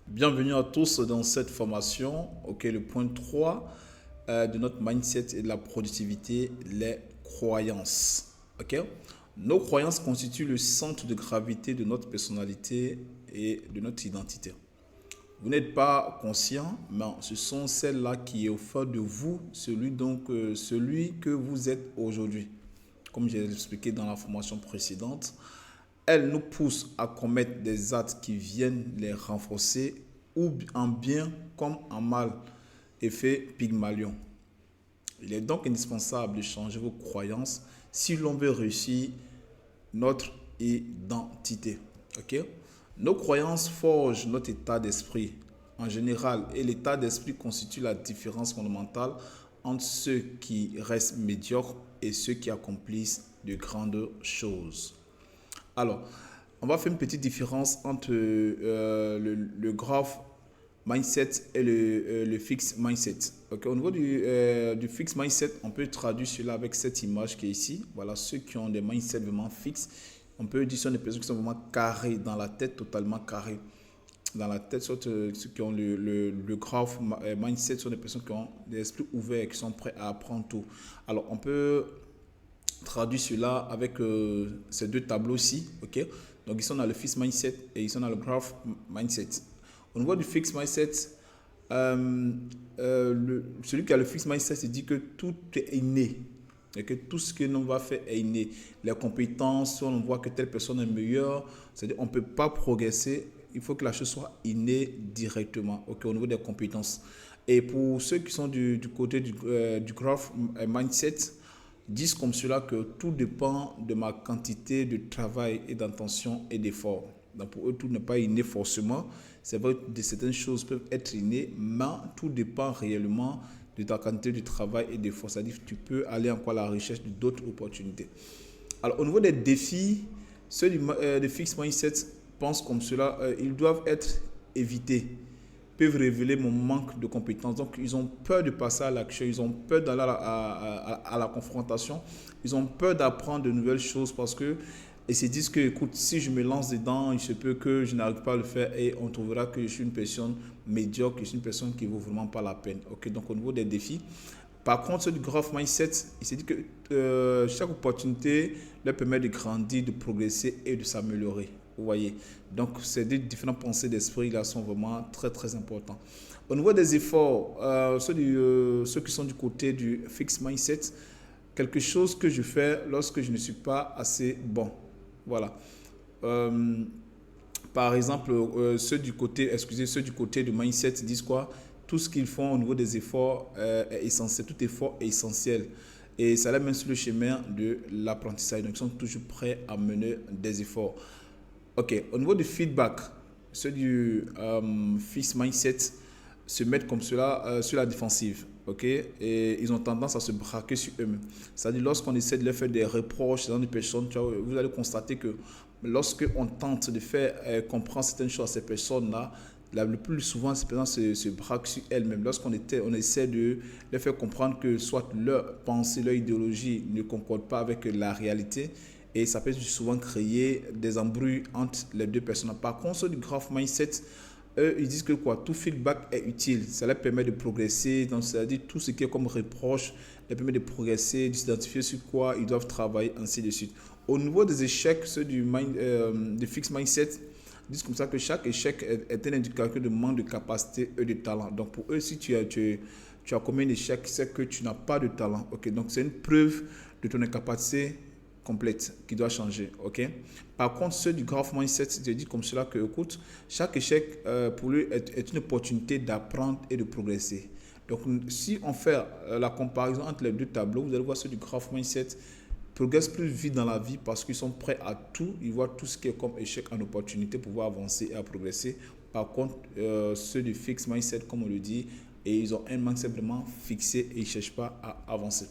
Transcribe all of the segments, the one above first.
Bienvenue à tous dans cette formation. Ok, le point 3 de notre mindset et de la productivité, les croyances. Ok, nos croyances constituent le centre de gravité de notre personnalité et de notre identité. Vous n'êtes pas conscient, mais ce sont celles-là qui est au fond de vous, celui que vous êtes aujourd'hui. Comme j'ai expliqué dans la formation précédente, elles nous poussent à commettre des actes qui viennent les renforcer, ou en bien comme en mal. Effet Pygmalion. Il est donc indispensable de changer vos croyances si l'on veut réussir notre identité. Ok? Nos croyances forgent notre état d'esprit en général, et l'état d'esprit constitue la différence fondamentale entre ceux qui restent médiocres et ceux qui accomplissent de grandes choses. Alors, on va faire une petite différence entre le growth mindset et le fixed mindset. Okay, au niveau du fixed mindset, on peut traduire cela avec cette image qui est ici. Voilà, ceux qui ont des mindsets vraiment fixes, on peut dire que ce sont des personnes qui sont vraiment carrées dans la tête, totalement carrées dans la tête. Ceux qui ont le growth mindset sont des personnes qui ont des esprits ouverts, qui sont prêts à apprendre tout. Alors, on peut traduire cela avec ces deux tableaux-ci. Ok, donc, ils sont dans le fixed mindset et ils sont dans le growth mindset. Au niveau du fixed mindset, celui qui a le fixed mindset se dit que tout est inné. Et que tout ce que l'on va faire est inné. Les compétences, on voit que telle personne est meilleure, c'est-à-dire qu'on ne peut pas progresser. Il faut que la chose soit innée directement, au niveau des compétences. Et pour ceux qui sont du côté du growth mindset, disent comme cela que tout dépend de ma quantité de travail et d'intention et d'effort. Donc pour eux, tout n'est pas inné forcément. C'est vrai que certaines choses peuvent être innées, mais tout dépend réellement de ta quantité de travail et d'effort. C'est-à-dire que tu peux aller encore à la recherche d'autres opportunités. Alors au niveau des défis, ceux de fixed mindset pensent comme cela, ils doivent être évités, peuvent révéler mon manque de compétences. Donc, ils ont peur de passer à l'action, ils ont peur d'aller à la confrontation, ils ont peur d'apprendre de nouvelles choses parce que ils se disent que, écoute, si je me lance dedans, il se peut que je n'arrive pas à le faire et on trouvera que je suis une personne médiocre, que je suis une personne qui ne vaut vraiment pas la peine. Ok, donc au niveau des défis. Par contre, ceux du growth mindset, il se dit que chaque opportunité leur permet de grandir, de progresser et de s'améliorer. Vous voyez. Donc, ces deux différentes pensées d'esprit là sont vraiment très très importants. Au niveau des efforts, ceux qui sont du côté du fixed mindset, quelque chose que je fais lorsque je ne suis pas assez bon. Voilà. Euh, Par exemple, ceux du côté du mindset disent quoi? Tout ce qu'ils font au niveau des efforts est essentiel. Tout effort est essentiel. Et ça les mène sur le chemin de l'apprentissage. Donc, ils sont toujours prêts à mener des efforts. Ok, au niveau du feedback, ceux du fixed mindset se mettent comme cela sur la défensive. Ok, et ils ont tendance à se braquer sur eux-mêmes. C'est-à-dire, lorsqu'on essaie de leur faire des reproches dans des personnes, vous allez constater que lorsque on tente de faire comprendre certaines choses à ces personnes-là, le plus souvent, ces personnes se braquent sur elles-mêmes. On essaie de leur faire comprendre que soit leur pensée, leur idéologie ne concorde pas avec la réalité, et ça peut souvent créer des embrouilles entre les deux personnes. Par contre, ceux du growth mindset, eux, ils disent que quoi, tout feedback est utile. Ça leur permet de progresser. Donc, c'est-à-dire tout ce qui est comme reproche leur permet de progresser, de s'identifier sur quoi ils doivent travailler, ainsi de suite. Au niveau des échecs, ceux du fixed mindset disent comme ça que chaque échec est un indicateur de manque de capacité et de talent. Donc, pour eux, si tu as commis un échec, c'est que tu n'as pas de talent. Okay? Donc, c'est une preuve de ton incapacité complète qui doit changer. Ok. Par contre, ceux du growth mindset te disent comme cela que, écoute, chaque échec pour lui est une opportunité d'apprendre et de progresser. Donc, si on fait la comparaison entre les deux tableaux, vous allez voir ceux du growth mindset progressent plus vite dans la vie parce qu'ils sont prêts à tout. Ils voient tout ce qui est comme échec en opportunité pour pouvoir avancer et à progresser. Par contre, ceux du fixed mindset, comme on le dit, et ils ont un mindset vraiment fixé et ils ne cherchent pas à avancer.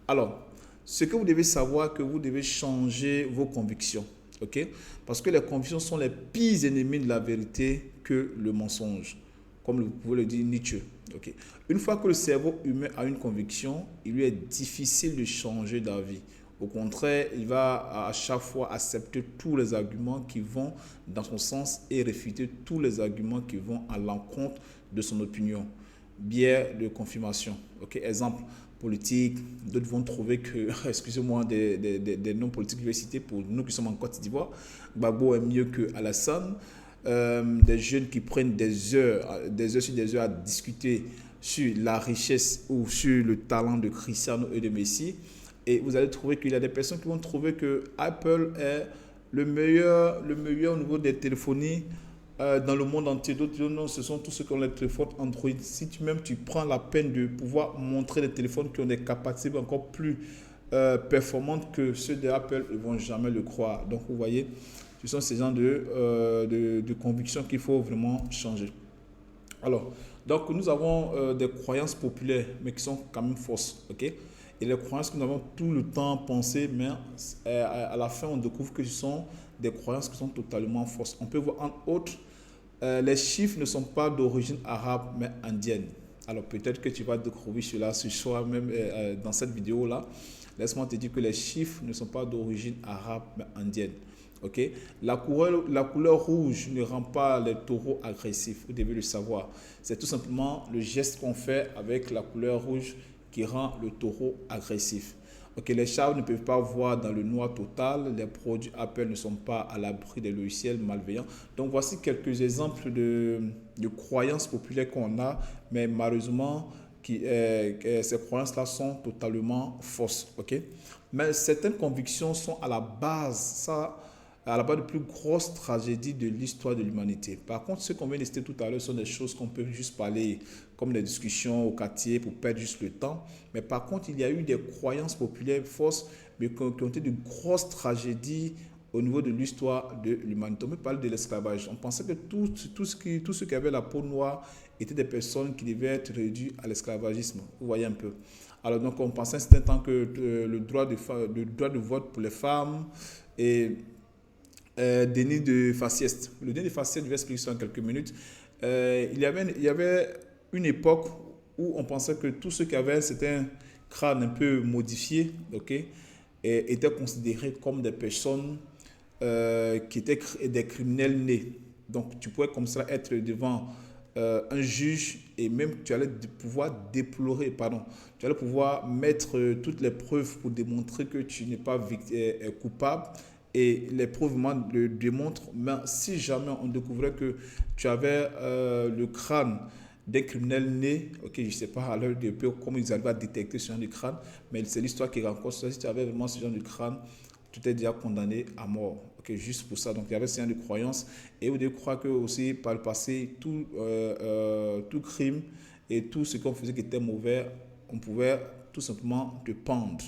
Alors, ce que vous devez savoir, que vous devez changer vos convictions. Ok? Parce que les convictions sont les pires ennemis de la vérité que le mensonge. Comme vous pouvez le dire Nietzsche. Okay? Une fois que le cerveau humain a une conviction, il lui est difficile de changer d'avis. Au contraire, il va à chaque fois accepter tous les arguments qui vont dans son sens et réfuter tous les arguments qui vont à l'encontre de son opinion. Biais de confirmation. Ok, exemple politique, d'autres vont trouver que, excusez-moi, des noms politiques que je vais citer pour nous qui sommes en Côte d'Ivoire, Gbagbo est mieux que Alassane. Des jeunes qui prennent des heures sur des heures à discuter sur la richesse ou sur le talent de Cristiano et de Messi. Et vous allez trouver qu'il y a des personnes qui vont trouver que Apple est le meilleur au niveau des téléphonies dans le monde entier. D'autres disent non, ce sont tous ceux qui ont les téléphones Android. Si tu prends la peine de pouvoir montrer des téléphones qui ont des capacités encore plus performantes que ceux d'Apple, ils ne vont jamais le croire. Donc vous voyez, ce sont ces genres de convictions qu'il faut vraiment changer. Alors, donc nous avons des croyances populaires, mais qui sont quand même fausses, ok? Et les croyances que nous avons tout le temps pensées, mais à la fin, on découvre que ce sont des croyances qui sont totalement fausses. On peut voir en autre, les chiffres ne sont pas d'origine arabe, mais indienne. Alors peut-être que tu vas découvrir cela ce soir, même dans cette vidéo-là. Laisse-moi te dire que les chiffres ne sont pas d'origine arabe, mais indienne. Okay? La couleur rouge ne rend pas les taureaux agressifs, vous devez le savoir. C'est tout simplement le geste qu'on fait avec la couleur rouge qui rend le taureau agressif. Okay, les chats ne peuvent pas voir dans le noir total. Les produits Apple ne sont pas à l'abri des logiciels malveillants. Donc voici quelques exemples de croyances populaires qu'on a, mais malheureusement, ces croyances-là sont totalement fausses. Okay? Mais certaines convictions sont à la base, de plus grosses tragédies de l'histoire de l'humanité. Par contre, ce qu'on vient de citer tout à l'heure sont des choses qu'on peut juste parler, comme des discussions au quartier pour perdre juste le temps. Mais par contre, il y a eu des croyances populaires fausses, mais qui ont été de grosses tragédies au niveau de l'histoire de l'humanité. On peut parler de l'esclavage. On pensait que tous ceux qui avaient la peau noire étaient des personnes qui devaient être réduites à l'esclavagisme. Vous voyez un peu. Alors donc, on pensait un certain temps que le droit de vote pour les femmes et déni de faciès. Le déni de faciès, je vais expliquer ça en quelques minutes. Il y avait une époque où on pensait que tous ceux qui avaient un crâne un peu modifié, okay, étaient considérés comme des personnes qui étaient des criminels nés. Donc tu pouvais comme ça être devant un juge et même tu allais pouvoir tu allais pouvoir mettre toutes les preuves pour démontrer que tu n'es pas coupable. Et les preuves le démontrent, mais si jamais on découvrait que tu avais le crâne d'un criminel né, ok, je ne sais pas à l'heure de peu comment ils arrivent à détecter ce genre de crâne, mais c'est l'histoire qui rencontre ça. Si tu avais vraiment ce genre de crâne, tu étais déjà condamné à mort, ok, juste pour ça. Donc il y avait ce genre de croyance. Et vous devez croire que aussi par le passé, tout crime et tout ce qu'on faisait qui était mauvais, on pouvait tout simplement te pendre.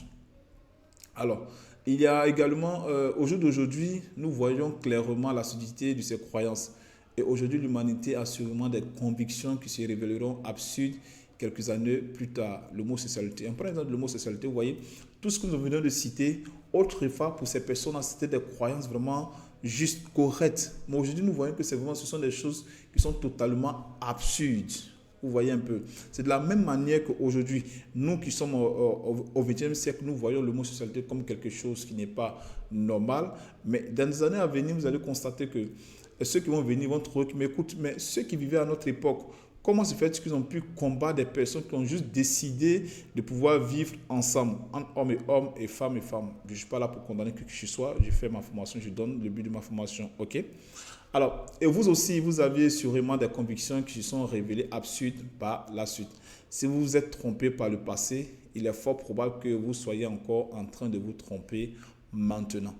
Alors, il y a également, au jour d'aujourd'hui, nous voyons clairement la solidité de ces croyances. Et aujourd'hui, l'humanité a sûrement des convictions qui se révéleront absurdes quelques années plus tard. L'homosexualité. Par exemple, l'homosexualité, vous voyez, tout ce que nous venons de citer, autrefois, pour ces personnes, c'était des croyances vraiment juste correctes. Mais aujourd'hui, nous voyons que ce sont des choses qui sont totalement absurdes. Vous voyez un peu. C'est de la même manière qu'aujourd'hui, nous qui sommes au XXe siècle, nous voyons l'homosexualité comme quelque chose qui n'est pas normal. Mais dans les années à venir, vous allez constater que ceux qui vont venir vont trouver que, mais écoute, mais ceux qui vivaient à notre époque, comment se fait-il qu'ils ont pu combattre des personnes qui ont juste décidé de pouvoir vivre ensemble, entre hommes et femmes et femmes. Je ne suis pas là pour condamner qui que ce soit. Je fais ma formation, je donne le but de ma formation. OK? Alors, et vous aussi, vous aviez sûrement des convictions qui se sont révélées absurdes par la suite. Si vous vous êtes trompé par le passé, il est fort probable que vous soyez encore en train de vous tromper maintenant.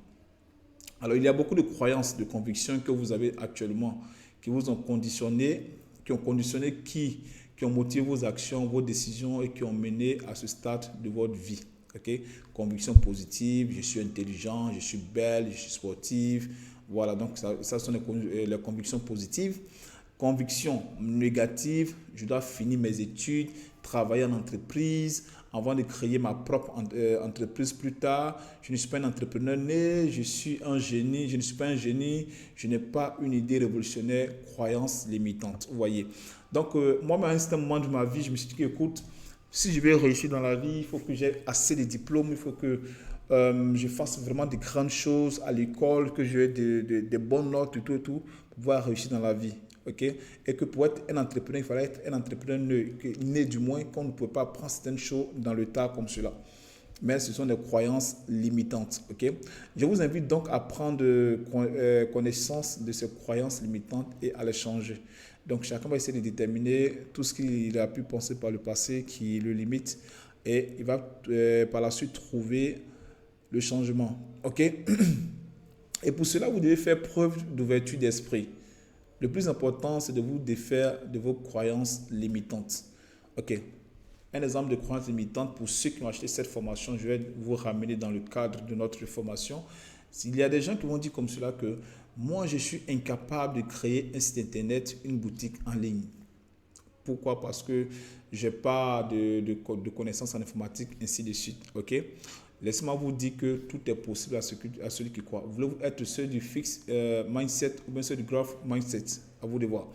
Alors, il y a beaucoup de croyances, de convictions que vous avez actuellement, qui vous ont conditionné, qui ont motivé vos actions, vos décisions et qui ont mené à ce stade de votre vie. Okay? Convictions positives, je suis intelligent, je suis belle, je suis sportive. Voilà, donc ça sont les convictions positives. Convictions négatives, je dois finir mes études, travailler en entreprise, avant de créer ma propre entreprise plus tard. Je ne suis pas un entrepreneur né, je suis un génie, je ne suis pas un génie, je n'ai pas une idée révolutionnaire, croyance limitante. Vous voyez. Donc, moi, à un certain moment de ma vie, je me suis dit, écoute, si je vais réussir dans la vie, il faut que j'ai assez de diplômes, il faut que je fasse vraiment de grandes choses à l'école, que j'ai des bonnes notes et tout, pour pouvoir réussir dans la vie. OK? Et que pour être un entrepreneur, il fallait être un entrepreneur né du moins, qu'on ne pouvait pas apprendre certaines choses dans le tas comme cela. Mais ce sont des croyances limitantes. OK? Je vous invite donc à prendre connaissance de ces croyances limitantes et à les changer. Donc chacun va essayer de déterminer tout ce qu'il a pu penser par le passé qui le limite et il va par la suite trouver le changement. OK? Et pour cela, vous devez faire preuve d'ouverture d'esprit. Le plus important, c'est de vous défaire de vos croyances limitantes. OK. Un exemple de croyance limitante pour ceux qui ont acheté cette formation, je vais vous ramener dans le cadre de notre formation. Il y a des gens qui vont dire comme cela que moi, je suis incapable de créer un site internet, une boutique en ligne. Pourquoi? Parce que je n'ai pas de connaissances en informatique, ainsi de suite. OK? Laissez-moi vous dire que tout est possible à celui qui croit. Voulez-vous être ceux du fixe mindset ou bien ceux du growth mindset? À vous de voir.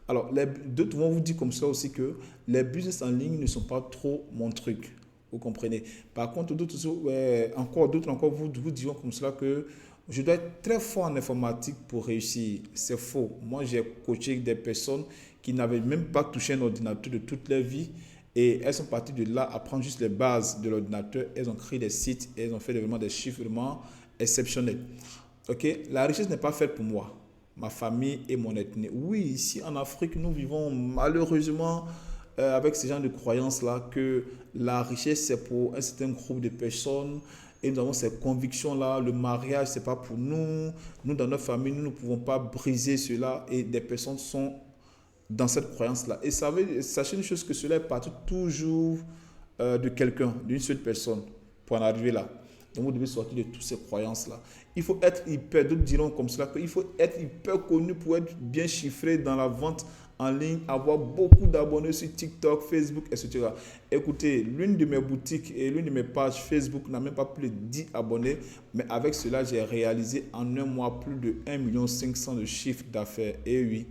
Alors, d'autres vont vous dire comme ça aussi que les business en ligne ne sont pas trop mon truc. Vous comprenez? Par contre, d'autres encore vous diront comme cela que je dois être très fort en informatique pour réussir. C'est faux. Moi, j'ai coaché des personnes qui n'avaient même pas touché un ordinateur de toute leur vie. Et elles sont parties de là à prendre juste les bases de l'ordinateur. Elles ont créé des sites et elles ont fait vraiment des chiffres vraiment exceptionnels. OK? La richesse n'est pas faite pour moi, ma famille et mon ethnie. Oui, ici en Afrique, nous vivons malheureusement avec ce genre de croyances-là que la richesse, c'est pour un certain groupe de personnes et nous avons ces convictions-là. Le mariage, ce n'est pas pour nous. Nous, dans notre famille, nous ne pouvons pas briser cela et des personnes sont dans cette croyance-là. Et sachez une chose que cela est parti toujours de quelqu'un, d'une seule personne pour en arriver là. Donc vous devez sortir de toutes ces croyances-là. Il faut être hyper, d'autres diront comme cela, qu'il faut être hyper connu pour être bien chiffré dans la vente en ligne, avoir beaucoup d'abonnés sur TikTok, Facebook, etc. Écoutez, l'une de mes boutiques et l'une de mes pages Facebook n'a même pas plus de 10 abonnés, mais avec cela, j'ai réalisé en un mois plus de 1,5 million de chiffre d'affaires. Et oui,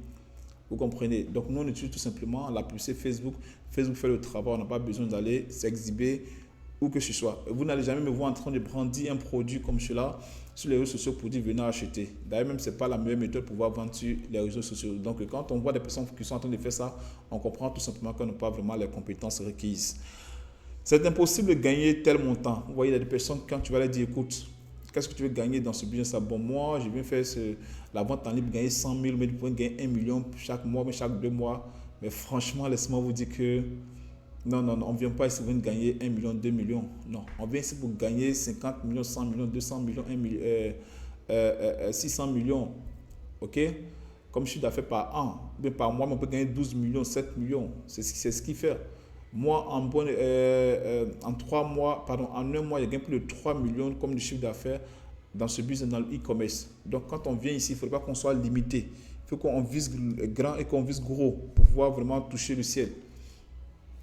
vous comprenez? Donc, nous, on utilise tout simplement la publicité Facebook. Facebook fait le travail. On n'a pas besoin d'aller s'exhiber où que ce soit. Vous n'allez jamais me voir en train de brandir un produit comme cela sur les réseaux sociaux pour dire venez acheter. D'ailleurs, même, ce n'est pas la meilleure méthode pour pouvoir vendre sur les réseaux sociaux. Donc, quand on voit des personnes qui sont en train de faire ça, on comprend tout simplement qu'on n'a pas vraiment les compétences requises. C'est impossible de gagner tel montant. Vous voyez, il y a des personnes, quand tu vas leur dire, écoute, qu'est-ce que tu veux gagner dans ce business? Bon, moi, je viens faire la vente en ligne, gagner 100 000, mais tu peux gagner 1 million chaque mois, mais chaque 2 mois. Mais franchement, laisse-moi vous dire que non, on ne vient pas ici pour gagner 1 million, 2 millions. Non, on vient ici pour gagner 50 millions, 100 millions, 200 millions, 600 millions. OK? Comme chiffre d'affaires par an. Bien, par mois, on peut gagner 12 millions, 7 millions. C'est ce qu'il fait. Moi, en 3 mois, en un mois, il gagne plus de 3 millions comme de chiffre d'affaires dans ce business, dans le e-commerce. Donc, quand on vient ici, il ne faut pas qu'on soit limité. Il faut qu'on vise grand et qu'on vise gros pour pouvoir vraiment toucher le ciel.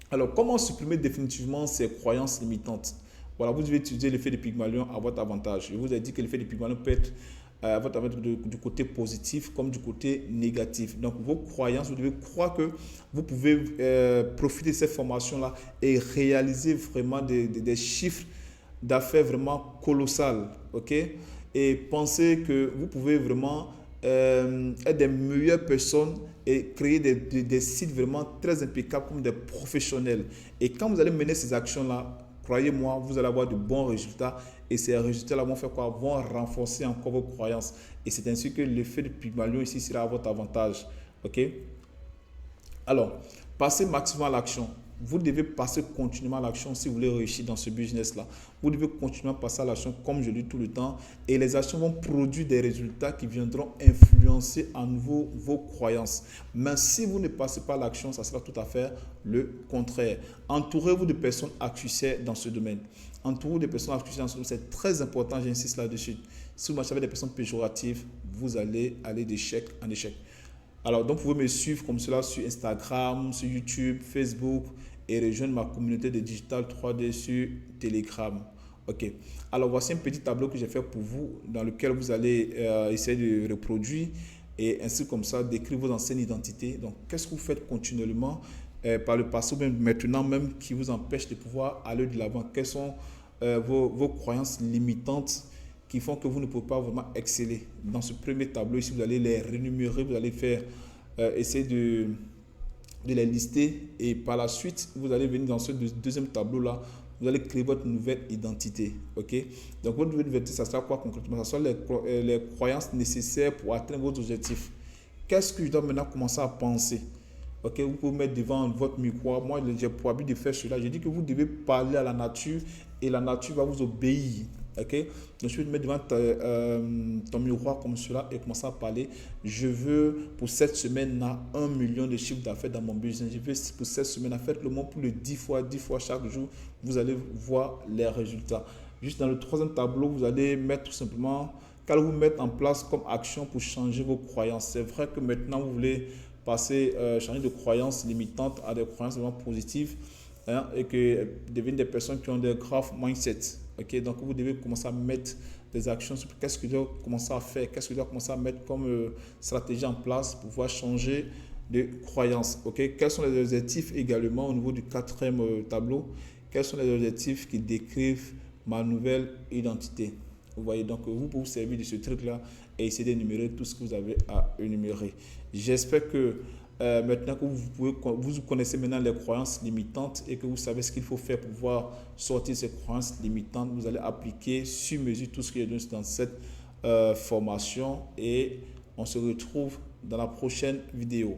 Alors, comment supprimer définitivement ces croyances limitantes? Voilà, vous devez utiliser l'effet de Pygmalion à votre avantage. Je vous ai dit que l'effet de Pygmalion peut être à votre avantage du côté positif comme du côté négatif. Donc, vos croyances, vous devez croire que vous pouvez profiter de cette formation-là et réaliser vraiment des chiffres d'affaires vraiment colossales. OK? Et pensez que vous pouvez vraiment être des meilleures personnes et créer des sites vraiment très impeccables comme des professionnels. Et quand vous allez mener ces actions-là, croyez-moi, vous allez avoir de bons résultats et ces résultats-là vont faire quoi? Vont renforcer encore vos croyances. Et c'est ainsi que l'effet de Pygmalion ici sera à votre avantage. OK? Alors, passez maximum à l'action. Vous devez passer continuellement à l'action si vous voulez réussir dans ce business-là. Vous devez continuellement passer à l'action comme je le dis tout le temps. Et les actions vont produire des résultats qui viendront influencer à nouveau vos croyances. Mais si vous ne passez pas à l'action, ça sera tout à fait le contraire. Entourez-vous de personnes actifs dans ce domaine. Entourez-vous de personnes actifs dans ce domaine. C'est très important, j'insiste là-dessus. Si vous marchez avec des personnes péjoratives, vous allez aller d'échec en échec. Alors, donc, vous pouvez me suivre comme cela sur Instagram, sur YouTube, Facebook et rejoindre ma communauté de Digital 3D sur Telegram. OK. Alors, voici un petit tableau que j'ai fait pour vous dans lequel vous allez essayer de reproduire et ainsi comme ça décrire vos anciennes identités. Donc, qu'est-ce que vous faites continuellement par le passé ou même maintenant même qui vous empêche de pouvoir aller de l'avant? Quelles sont vos croyances limitantes qui font que vous ne pouvez pas vraiment exceller. Dans ce premier tableau ici, vous allez les rénumérer, vous allez faire, essayer de les lister et par la suite, vous allez venir dans ce deuxième tableau-là, vous allez créer votre nouvelle identité. Ok? Donc, votre nouvelle identité, ça sera quoi concrètement? Ça sera les croyances nécessaires pour atteindre vos objectifs. Qu'est-ce que je dois maintenant commencer à penser? Ok, vous pouvez mettre devant votre miroir. Moi, j'ai pour habitude de faire cela. Je dis que vous devez parler à la nature et la nature va vous obéir. Ok, donc je vais te mettre devant ton miroir comme cela et commencer à parler. Je veux pour cette semaine-là 1 million de chiffre d'affaires dans mon business. Je veux pour cette semaine, faites le monde pour le 10 fois chaque jour. Vous allez voir les résultats. Juste dans le troisième tableau, vous allez mettre tout simplement, qu'allez-vous mettre en place comme action pour changer vos croyances. C'est vrai que maintenant, vous voulez passer, changer de croyances limitantes à des croyances vraiment positives, hein, et que deviennent des personnes qui ont des graves mindsets. Ok, donc vous devez commencer à mettre des actions sur qu'est-ce que je dois commencer à faire, qu'est-ce que je dois commencer à mettre comme stratégie en place pour pouvoir changer de croyances. Ok, quels sont les objectifs également au niveau du quatrième tableau? Quels sont les objectifs qui décrivent ma nouvelle identité? Vous voyez, donc vous pouvez vous servir de ce truc-là et essayer d'énumérer tout ce que vous avez à énumérer. J'espère que maintenant que vous connaissez maintenant les croyances limitantes et que vous savez ce qu'il faut faire pour pouvoir sortir ces croyances limitantes, vous allez appliquer sur mesure tout ce qui est donné dans cette formation et on se retrouve dans la prochaine vidéo.